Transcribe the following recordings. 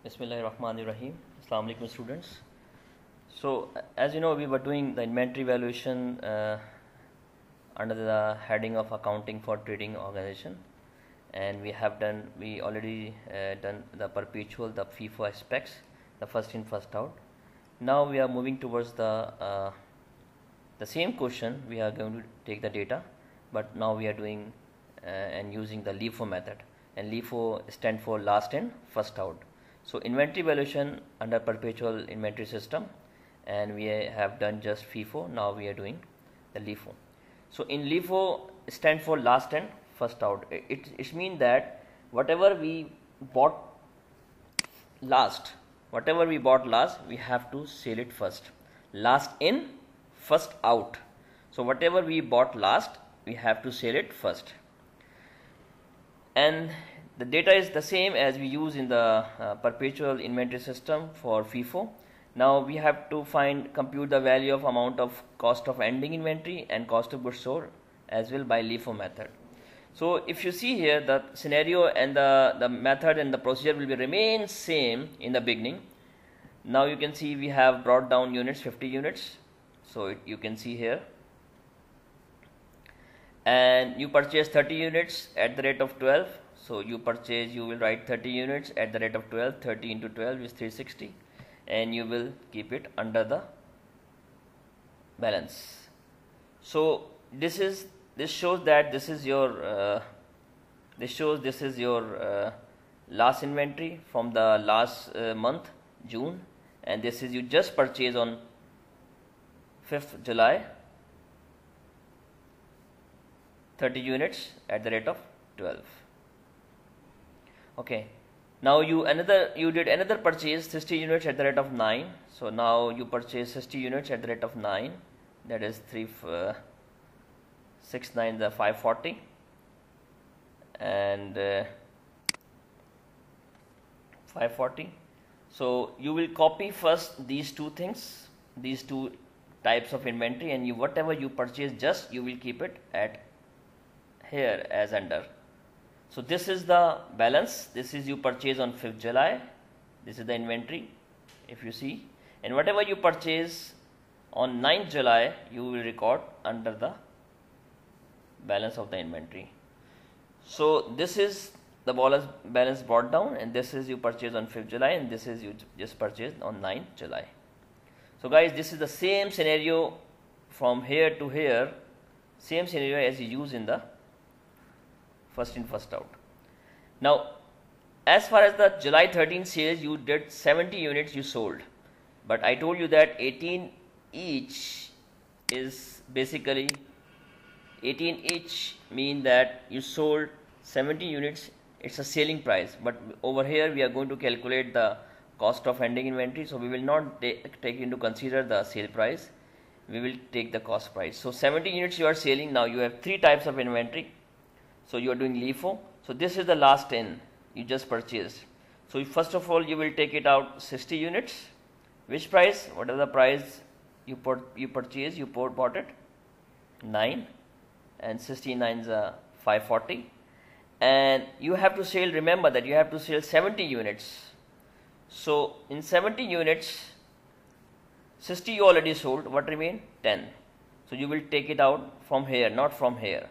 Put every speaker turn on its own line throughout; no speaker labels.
Bismillahirrahmanirrahim. Assalamu alaikum students. So as you know, we were doing the inventory valuation under the heading of accounting for trading organization, and we already done the perpetual, the FIFO aspects, the first in first out. Now we are moving towards the same question. We are going to take the data, but now we are doing and using the LIFO method, and LIFO stand for last in first out. So inventory valuation under perpetual inventory system, and we have done just FIFO. Now we are doing the LIFO. So in LIFO stand for last in first out. It means that whatever we bought last, we have to sell it first. Last in, first out. So whatever we bought last, we have to sell it first. And the data is the same as we use in the perpetual inventory system for FIFO. Now we have to compute the value of amount of cost of ending inventory and cost of goods sold as well by LIFO method. So if you see here, the scenario and the method and the procedure will remain same in the beginning. Now you can see we have brought down units, 50 units. So you can see here, and you purchase 30 units at the rate of 12. So you will write 30 units at the rate of 12. 30 into 12 is 360, and you will keep it under the balance. So this shows that this is your last inventory from the last month, June, and this is you just purchased on 5th July, 30 units at the rate of 12. Okay, now you did another purchase 60 units at the rate of 9. So now you purchase 60 units at the rate of 9, that is 6 9 the 540, and 540. So you will copy first these two things, these two types of inventory, and whatever you purchase, just you will keep it at here as under. So this is the balance. This is you purchase on 5th July. This is the inventory, if you see, and whatever you purchase on 9th July, you will record under the balance of the inventory. So this is the balance brought down, and this is you purchase on 5th July, and this is you just purchased on 9th July. So guys, this is the same scenario from here to here, same scenario as you use in the first in first out. Now as far as the July 13 sales, you did 70 units you sold, but I told you that 18 each is basically 18 each mean that you sold 70 units. It's a selling price, but over here we are going to calculate the cost of ending inventory, so we will not take into consider the sale price, we will take the cost price. So 70 units you are selling. Now you have three types of inventory, so you are doing LIFO. So this is the last in you just purchased. So first of all you will take it out 60 units. Which price? Whatever the price you purchase, you bought it 9, and 69 is 540, and you have to sell. Remember that you have to sell 70 units. So in 70 units, 60 you already sold. What remain? 10. So you will take it out from here, not from here,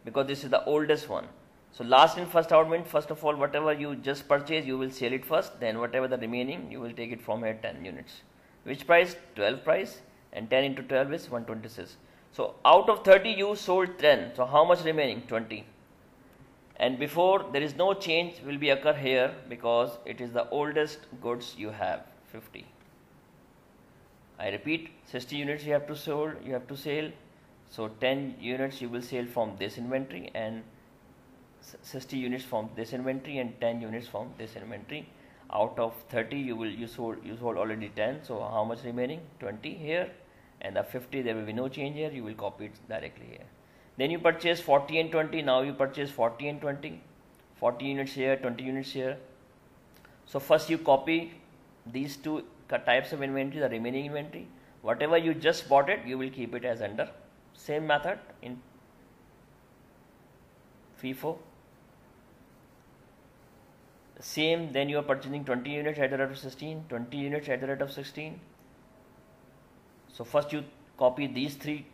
because this is the oldest one. So last in first out means, first of all, whatever you just purchased, you will sell it first, then whatever the remaining, you will take it from here, 10 units. Which price? 12 price, and 10 into 12 is 126. So out of 30 you sold 10, so how much remaining? 20. And before, there is no change will be occur here, because it is the oldest goods you have, 50. I repeat, 60 units you have to sell. So 10 units you will sell from this inventory, and 60 units from this inventory, and 10 units from this inventory. Out of 30 you sold already 10, so how much remaining? 20 here, and the 50 there will be no change here, you will copy it directly here. Then you purchase 40 and 20. Now you purchase 40 and 20, 40 units here, 20 units here. So first you copy these two types of inventory, the remaining inventory. Whatever you just bought it, you will keep it as under. Same method in FIFO. same, then you are purchasing 20 units at the rate of 16, 20 units at the rate of 16. So first you copy these three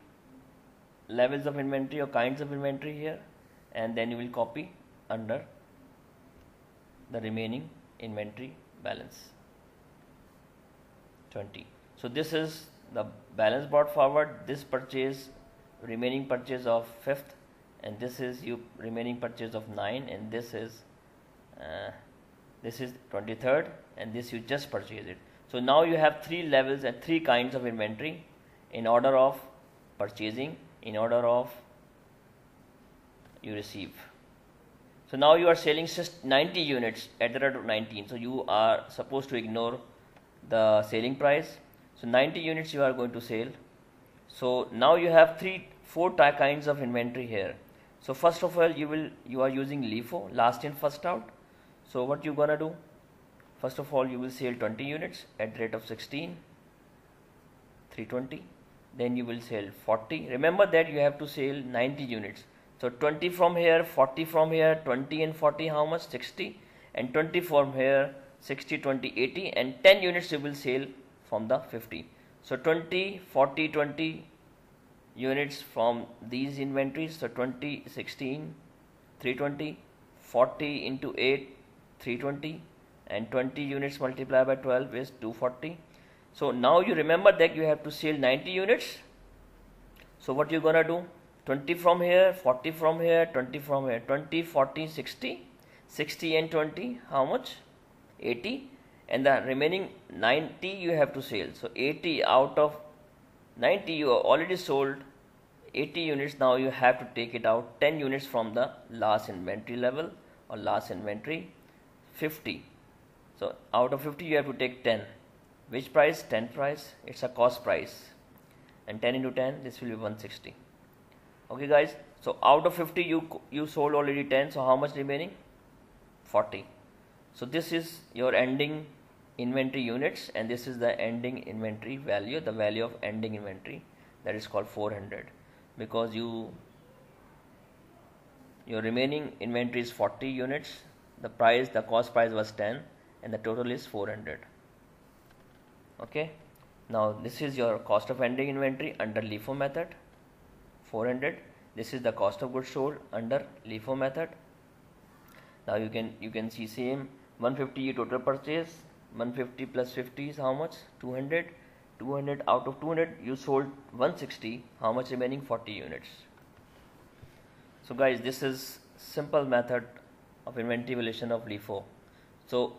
levels of inventory or kinds of inventory here, and then you will copy under the remaining inventory balance 20. So this is the balance brought forward, this purchase, remaining purchase of 5th, and this is you remaining purchase of 9, and this is 23rd, and this you just purchase it. So now you have three levels and three kinds of inventory in order of purchasing, in order of you receive. So now you are selling 90 units at the rate of 19. So you are supposed to ignore the selling price. So 90 units you are going to sell. So now you have four kinds of inventory here. So first of all you are using LIFO, last in first out. So what you gonna do? First of all you will sell 20 units at the rate of 16, 320. Then you will sell 40. Remember that you have to sell 90 units. So 20 from here, 40 from here, 20 and 40 how much? 60, and 20 from here, 60, 20, 80, and 10 units you will sell from the 50. So 20, 40, 20 units from these inventories. So 20, 16, 320, 40 into 8, 320, and 20 units multiplied by 12 is 240. So now you remember that you have to sell 90 units. So what you gonna do? 20 from here, 40 from here, 20 from here, 20, 40, 60, 60 and 20, how much? 80, and the remaining 90 you have to sell. So 80 out of 90 you have already sold 80 units. Now you have to take it out 10 units from the last inventory level or last inventory 50. So out of 50 you have to take 10. Which price? 10 price. It's a cost price, and 10 into 10, this will be 160. Okay guys, so out of 50 you sold already 10, so how much remaining? 40. So this is your ending inventory units, and this is the ending inventory value, the value of ending inventory, that is called 400, because your remaining inventory is 40 units, the cost price was 10, and the total is 400. Okay, now this is your cost of ending inventory under LIFO method, 400. This is the cost of goods sold under LIFO method. Now you can see same 150 you total purchase, 150 plus 50 is how much? 200. 200 out of 200 you sold 160. How much remaining? 40 units. So guys, this is simple method of inventory valuation of LIFO. So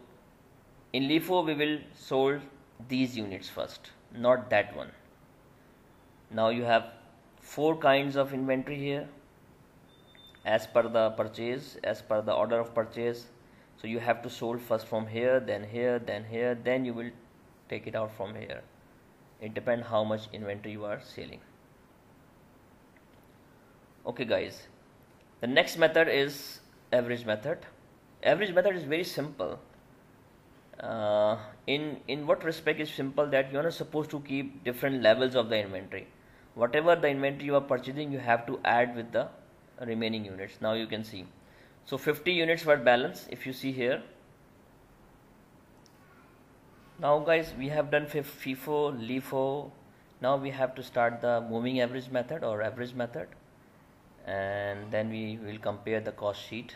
in LIFO we will sold these units first, not that one. Now you have four kinds of inventory here as per the purchase, as per the order of purchase. So you have to sold first from here, then here, then here, then you will take it out from here. It depends how much inventory you are selling. Okay guys, the next method is average method. Average method is very simple. In what respect is simple? That you are not supposed to keep different levels of the inventory. Whatever the inventory you are purchasing, you have to add with the remaining units. Now you can see, so 50 units were balanced. If you see here, now guys, we have done FIFO, LIFO. Now we have to start the moving average method or average method, and then we will compare the cost sheet.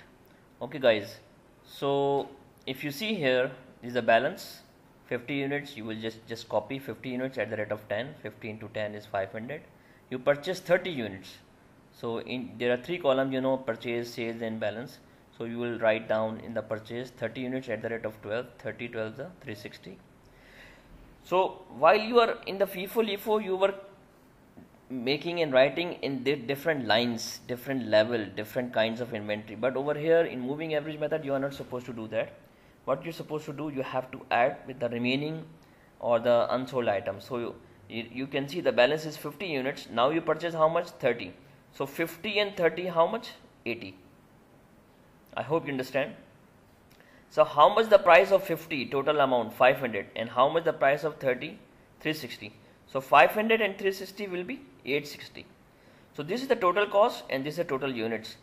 Okay guys, so if you see here, this is the balance 50 units. You will just copy 50 units at the rate of 10. 50 into 10 is 500. You purchase 30 units. So there are three columns, purchase, sales and balance. So you will write down in the purchase 30 units at the rate of 12. 30 12 is 360. So while you are in the FIFO, LIFO, you were making and writing in different lines, different level, different kinds of inventory. But over here in moving average method, you are not supposed to do that. What you're supposed to do, you have to add with the remaining or the unsold items. So you can see the balance is 50 units. Now you purchase how much? 30. So 50 and 30 how much? 80. I hope you understand. So how much the price of 50? Total amount 500. And how much the price of 30? 360. So 500 and 360 will be 860. So this is the total cost and this is the total units.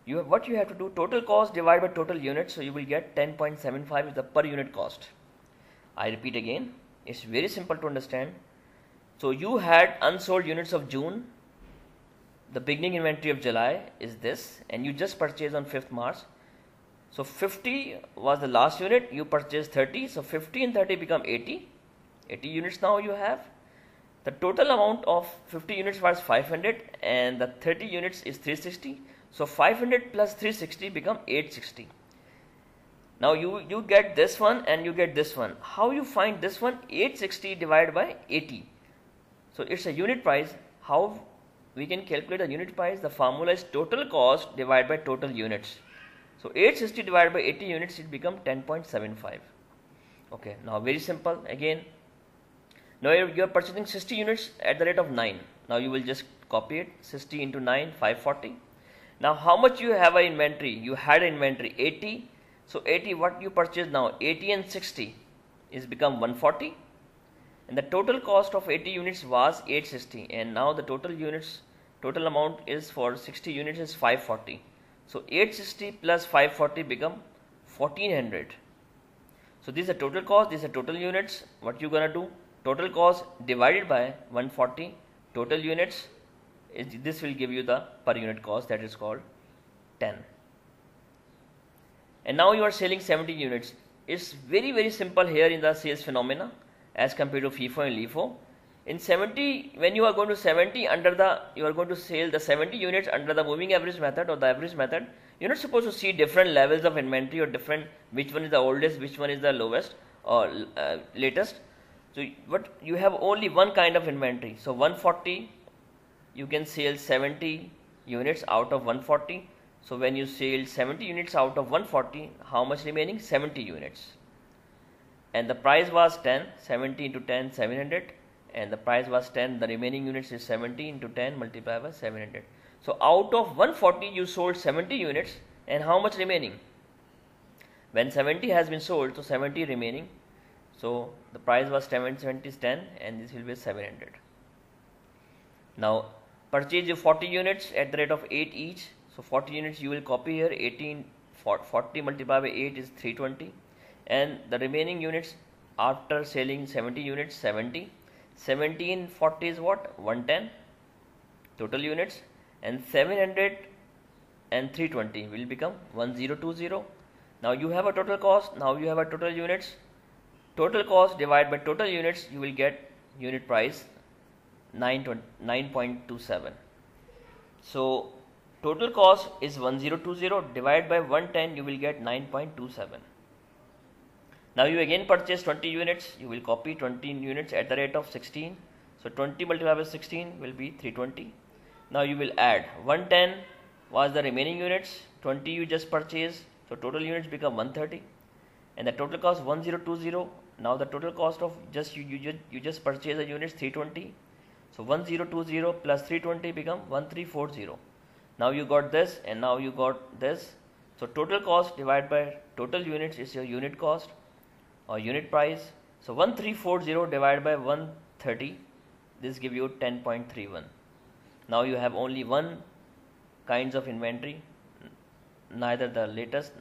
what you have to do, total cost divided by total units, so you will get 10.75 is the per unit cost. I repeat again, it's very simple to understand. So you had unsold units of June, the beginning inventory of July is this, and you just purchased on 5th March. So 50 was the last unit, you purchased 30, so 50 and 30 become 80 units now you have. The total amount of 50 units was 500 and the 30 units is 360. So 500 plus 360 become 860. Now you get this one and you get this one. How you find this one? 860 divided by 80. So it's a unit price. How we can calculate a unit price? The formula is total cost divided by total units. So 860 divided by 80 units, it become 10.75. Okay, now very simple again. Now you are purchasing 60 units at the rate of 9. Now you will just copy it, 60 into 9, 540. Now how much you have an inventory? You had an inventory 80. So 80, what you purchased now? 80 and 60 is become 140. And the total cost of 80 units was 860. And now the total amount is for 60 units is 540. So 860 plus 540 become 1400. So this is the total cost, this is the total units. What you gonna do? Total cost divided by 140 total units. This will give you the per unit cost, that is called 10. And now you are selling 70 units. It's very simple here in the sales phenomena as compared to FIFO and LIFO. In 70, when you are going to 70 you are going to sell the 70 units under the moving average method or the average method. You're not supposed to see different levels of inventory or different, which one is the oldest, which one is the lowest or latest. So but you have only one kind of inventory. So 140, you can sell 70 units out of 140. So when you sell 70 units out of 140, how much remaining? 70 units. And the price was 10, 70 into 10, 700. And the price was 10, the remaining units is 70 into 10 multiplied by 700. So out of 140 you sold 70 units, and how much remaining? When 70 has been sold, so 70 remaining. So the price was 70 is 10 and this will be 700. Now purchase your 40 units at the rate of 8 each. So 40 units you will copy here, 40 multiplied by 8 is 320. And the remaining units after selling 70 units, 70. 17 40 is what? 110 total units, and 700 and 320 will become 1020. Now you have a total cost, now you have a total units. Total cost divided by total units, you will get unit price 9.27. So total cost is 1020 divided by 110, you will get 9.27. Now you again purchase 20 units, you will copy 20 units at the rate of 16. So 20 multiplied by 16 will be 320. Now you will add 110 was the remaining units, 20 you just purchased, so total units become 130. And the total cost 1020. Now the total cost of you just purchase the units 320. So 1020 plus 320 become 1340. Now you got this and now you got this. So total cost divided by total units is your unit cost or unit price. So 1340 divided by 130, this give you 10.31. Now you have only one kinds of inventory, neither the latest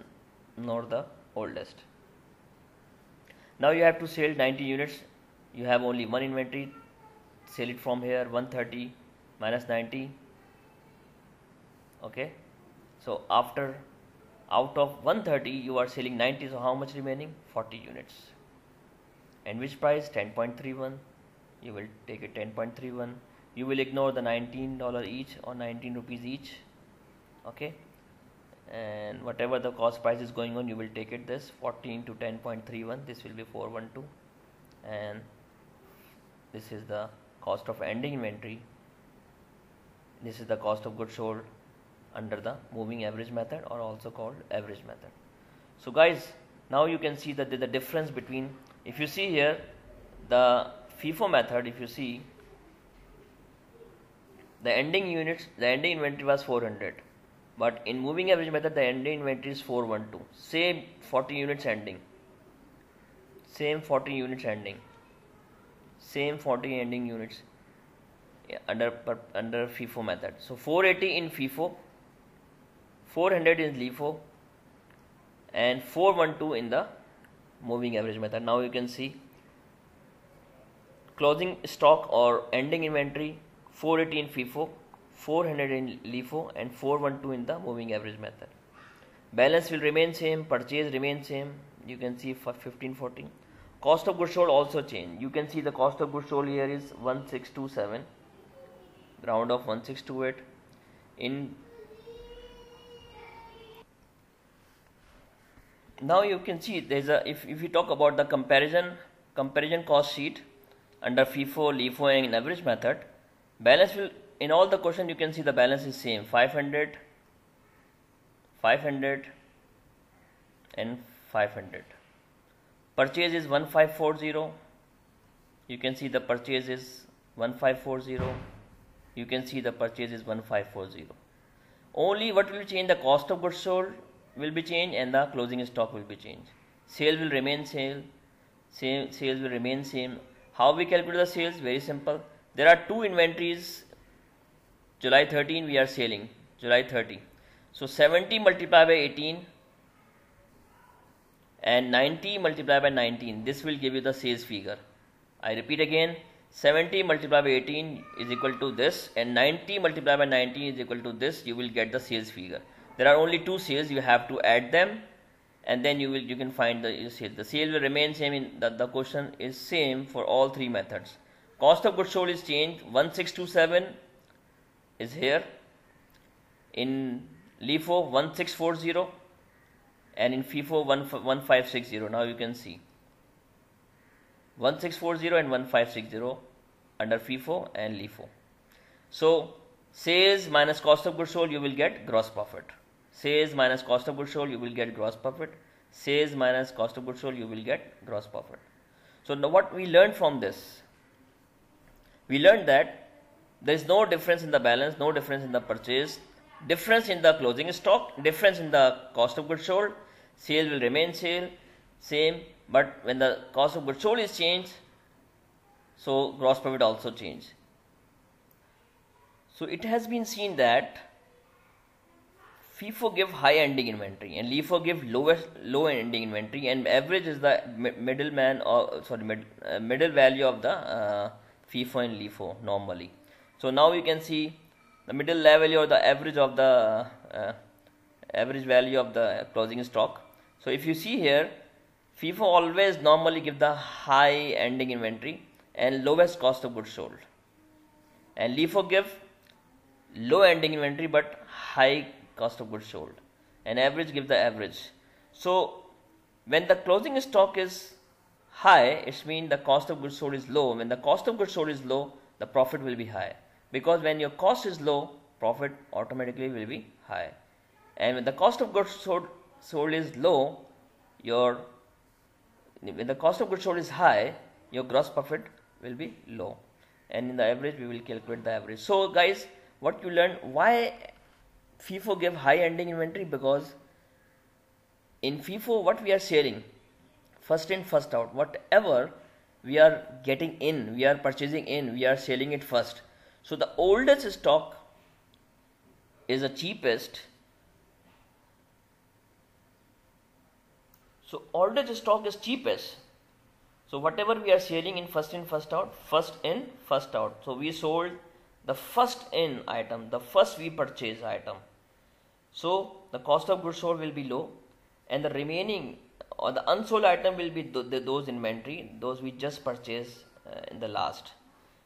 nor the oldest. Now you have to sell 90 units, you have only one inventory, sell it from here 130 minus 90. Okay, so after out of 130 you are selling 90, so how much remaining? 40 units. And which price? 10.31. You will take it 10.31. You will ignore the $19 each or 19 rupees each. Okay, and whatever the cost price is going on, you will take it this 40 into 10.31, this will be 412. And this is the cost of ending inventory. This is the cost of goods sold under the moving average method or also called average method. So guys, now you can see that the difference between, if you see here the FIFO method, if you see the ending units, the ending inventory was 400, but in moving average method the ending inventory is 412. Same 40 units ending, same 40 units ending, same 40 ending units under FIFO method. So 480 in FIFO, 400 in LIFO, and 412 in the moving average method. Now you can see closing stock or ending inventory 480 in FIFO, 400 in LIFO, and 412 in the moving average method. Balance will remain same, purchase remain same. You can see for 1514. Cost of goods sold also change. You can see the cost of goods sold here is 1627, round of 1628. In now you can see there's a if you talk about the comparison cost sheet under FIFO, LIFO and average method, balance will, in all the question you can see the balance is same, 500, 500 and 500. Purchase is 1540. You can see the purchase is 1540. You can see the purchase is 1540. Only what will change, the cost of goods sold will be changed and the closing stock will be changed. Sale will remain sales will remain same. How we calculate the sales? Very simple. There are two inventories. July 13 we are selling, July 30. So 70 multiplied by 18 and 90 multiplied by 19. This will give you the sales figure. I repeat again, 70 multiplied by 18 is equal to this, and 90 multiplied by 19 is equal to this. You will get the sales figure. There are only two sales, you have to add them, and then you can find the sale. The sale will remain same. In the question is same for all three methods. Cost of goods sold is changed. 1627 is here. In LIFO 1640 and in FIFO 1560. Now you can see 1640 and 1560 under FIFO and LIFO. So sales minus cost of goods sold, you will get gross profit. Sales minus cost of goods sold, you will get gross profit. Sales minus cost of goods sold, you will get gross profit. So now what we learned from this? We learned that there is no difference in the balance, no difference in the purchase, difference in the closing stock, difference in the cost of goods sold. Sale will remain same, but when the cost of goods sold is changed, so gross profit also change. So it has been seen that FIFO give high ending inventory and LIFO give low ending inventory, and average is the middle value of the FIFO and LIFO normally. So now you can see the middle value or the average of the average value of the closing stock. So if you see here, FIFO always normally give the high ending inventory and lowest cost of goods sold, and LIFO give low ending inventory but high cost of goods sold, and average give the average. So when the closing stock is high, it means the cost of goods sold is low. When the cost of goods sold is low, the profit will be high, because when your cost is low, profit automatically will be high. And when the cost of goods sold is low, when the cost of goods sold is high, your gross profit will be low, and in the average we will calculate the average. So guys, what you learn, why FIFO give high ending inventory? Because in FIFO what we are selling, first in first out, whatever we are getting in, we are purchasing in, we are selling it first. So the oldest stock is the cheapest. So oldest stock is cheapest. So whatever we are selling in first out, first in first out. So we sold the first in item, the first we purchase item. So the cost of goods sold will be low, and the remaining or the unsold item will be those inventory, those we just purchased in the last.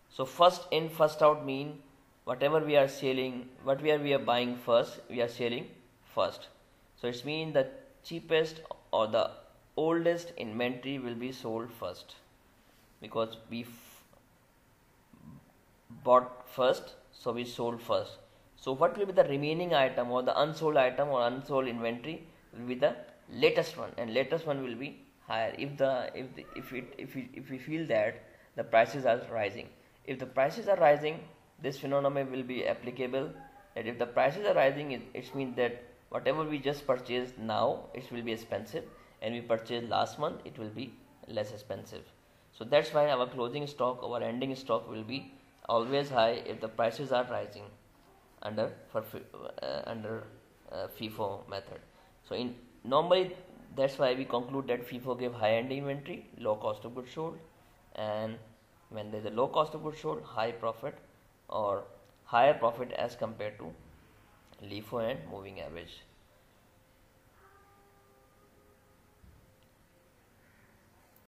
So first in first out mean whatever we are selling, what we are buying first, we are selling first. So it's mean the cheapest or the oldest inventory will be sold first, because we bought first, so we sold first. So what will be the remaining item or the unsold item or unsold inventory will be the latest one, and latest one will be higher if we feel that the prices are rising. If the prices are rising, this phenomenon will be applicable, that if the prices are rising, it means that whatever we just purchased now, it will be expensive, and we purchased last month, it will be less expensive. So that's why our closing stock, our ending stock will be always high if the prices are rising under FIFO method. So in normally that's why we conclude that FIFO give high end inventory, low cost of goods sold, and when there is a low cost of goods sold, high profit or higher profit as compared to LIFO and moving average.